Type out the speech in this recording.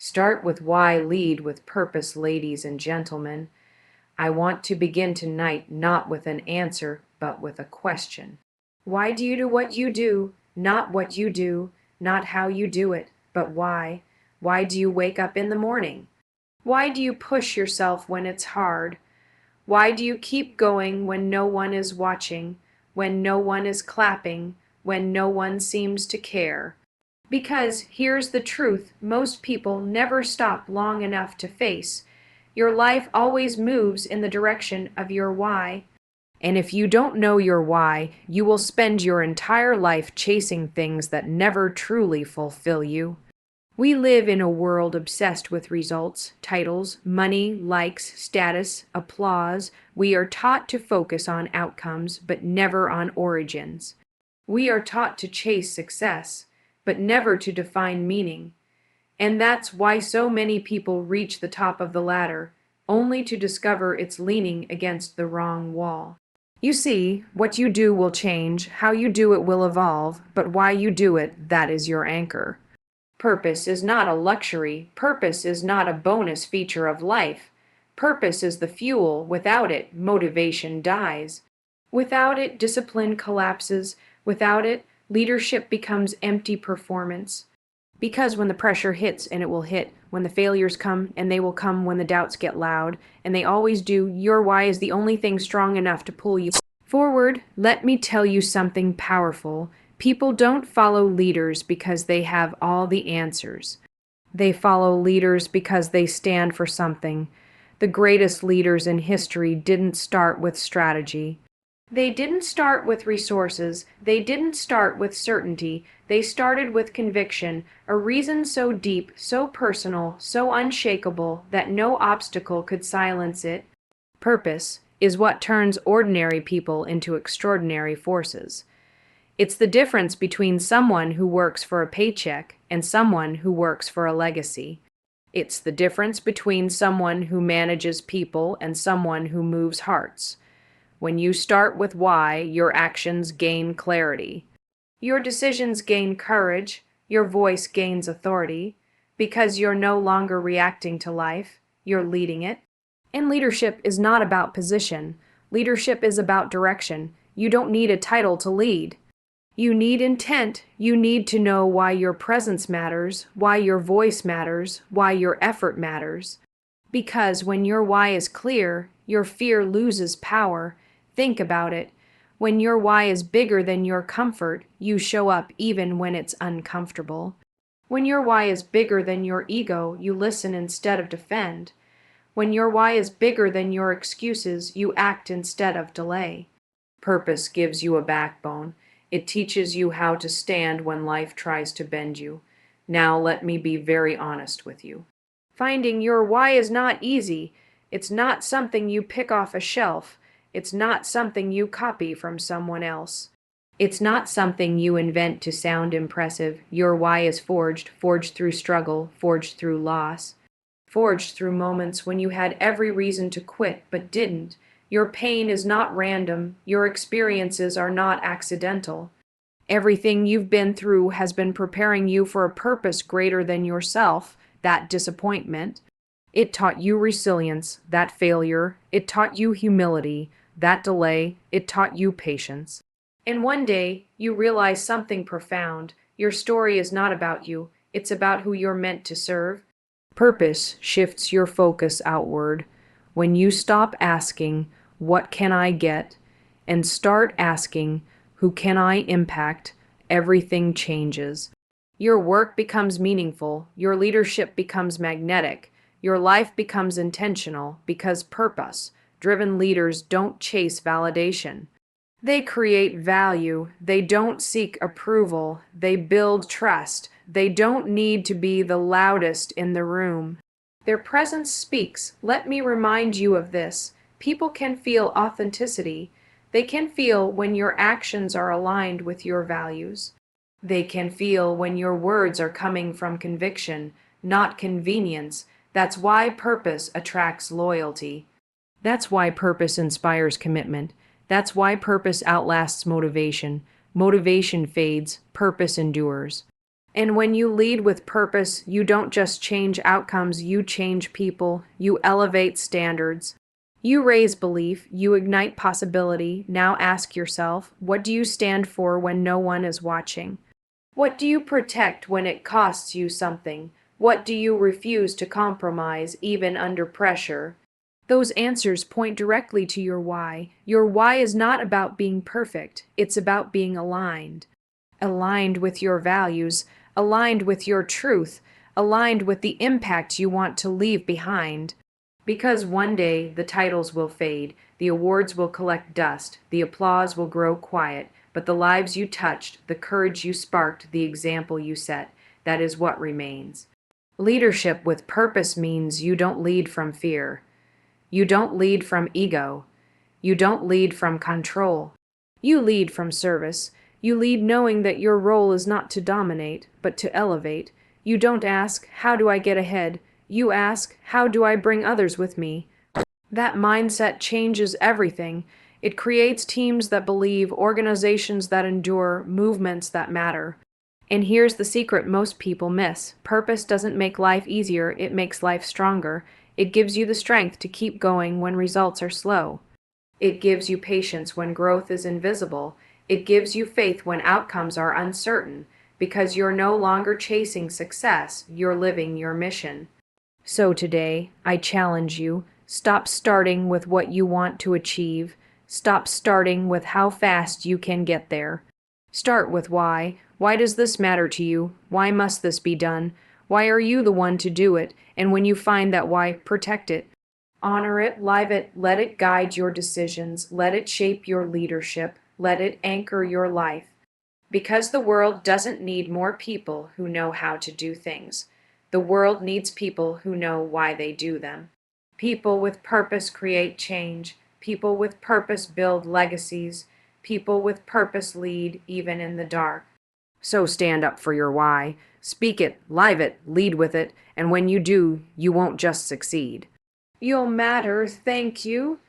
Start with why, lead with purpose, ladies and gentlemen. I want to begin tonight not with an answer, but with a question. Why do you do what you do? Not what you do, not how you do it, but why. Why do you wake up in the morning? Why do you push yourself when it's hard? Why do you keep going when no one is watching, when no one is clapping, when no one seems to care? Because here's the truth, most people never stop long enough to face. Your life always moves in the direction of your why. And if you don't know your why, you will spend your entire life chasing things that never truly fulfill you. We live in a world obsessed with results, titles, money, likes, status, applause. We are taught to focus on outcomes, but never on origins. We are taught to chase success, but never to define meaning. And that's why so many people reach the top of the ladder, only to discover it's leaning against the wrong wall. You see, what you do will change, how you do it will evolve, but why you do it, that is your anchor. Purpose is not a luxury. Purpose is not a bonus feature of life. Purpose is the fuel. Without it, motivation dies. Without it, discipline collapses. Without it, leadership becomes empty performance. Because when the pressure hits, and it will hit, when the failures come, and they will come when the doubts get loud, and they always do, your why is the only thing strong enough to pull you forward. Let me tell you something powerful. People don't follow leaders because they have all the answers. They follow leaders because they stand for something. The greatest leaders in history didn't start with strategy. They didn't start with resources. They didn't start with certainty. They started with conviction, a reason so deep, so personal, so unshakable that no obstacle could silence it. Purpose is what turns ordinary people into extraordinary forces. It's the difference between someone who works for a paycheck and someone who works for a legacy. It's the difference between someone who manages people and someone who moves hearts. When you start with why, your actions gain clarity. Your decisions gain courage. Your voice gains authority. Because you're no longer reacting to life, you're leading it. And leadership is not about position. Leadership is about direction. You don't need a title to lead. You need intent. You need to know why your presence matters, why your voice matters, why your effort matters. Because when your why is clear, your fear loses power. Think about it. When your why is bigger than your comfort, you show up even when it's uncomfortable. When your why is bigger than your ego, you listen instead of defend. When your why is bigger than your excuses, you act instead of delay. Purpose gives you a backbone. It teaches you how to stand when life tries to bend you. Now let me be very honest with you. Finding your why is not easy. It's not something you pick off a shelf. It's not something you copy from someone else. It's not something you invent to sound impressive. Your why is forged through struggle, forged through loss, forged through moments when you had every reason to quit but didn't. Your pain is not random. Your experiences are not accidental. Everything you've been through has been preparing you for a purpose greater than yourself, that disappointment. It taught you resilience, that failure. It taught you humility, that delay. It taught you patience. And one day, you realize something profound. Your story is not about you. It's about who you're meant to serve. Purpose shifts your focus outward. When you stop asking, what can I get, and start asking, who can I impact, everything changes. Your work becomes meaningful. Your leadership becomes magnetic. Your life becomes intentional because purpose-driven leaders don't chase validation. They create value. They don't seek approval. They build trust. They don't need to be the loudest in the room. Their presence speaks. Let me remind you of this. People can feel authenticity. They can feel when your actions are aligned with your values. They can feel when your words are coming from conviction, not convenience. That's why purpose attracts loyalty. That's why purpose inspires commitment. That's why purpose outlasts motivation. Motivation fades, purpose endures. And when you lead with purpose, you don't just change outcomes, you change people, you elevate standards. You raise belief, you ignite possibility. Now ask yourself, what do you stand for when no one is watching? What do you protect when it costs you something? What do you refuse to compromise, even under pressure? Those answers point directly to your why. Your why is not about being perfect, it's about being aligned. Aligned with your values, aligned with your truth, aligned with the impact you want to leave behind. Because one day the titles will fade, the awards will collect dust, the applause will grow quiet, but the lives you touched, the courage you sparked, the example you set, that is what remains. Leadership with purpose means you don't lead from fear. You don't lead from ego. You don't lead from control. You lead from service. You lead knowing that your role is not to dominate, but to elevate. You don't ask, how do I get ahead? You ask, how do I bring others with me? That mindset changes everything. It creates teams that believe, organizations that endure, movements that matter. And here's the secret most people miss. Purpose doesn't make life easier, it makes life stronger. It gives you the strength to keep going when results are slow. It gives you patience when growth is invisible. It gives you faith when outcomes are uncertain, because you're no longer chasing success, you're living your mission. So today, I challenge you, stop starting with what you want to achieve. Stop starting with how fast you can get there. Start with why. Why does this matter to you? Why must this be done? Why are you the one to do it? And when you find that why, protect it. Honor it, live it, let it guide your decisions, let it shape your leadership, let it anchor your life. Because the world doesn't need more people who know how to do things. The world needs people who know why they do them. People with purpose create change. People with purpose build legacies. People with purpose lead even in the dark. So stand up for your why. Speak it, live it, lead with it, and when you do, you won't just succeed. You'll matter, thank you.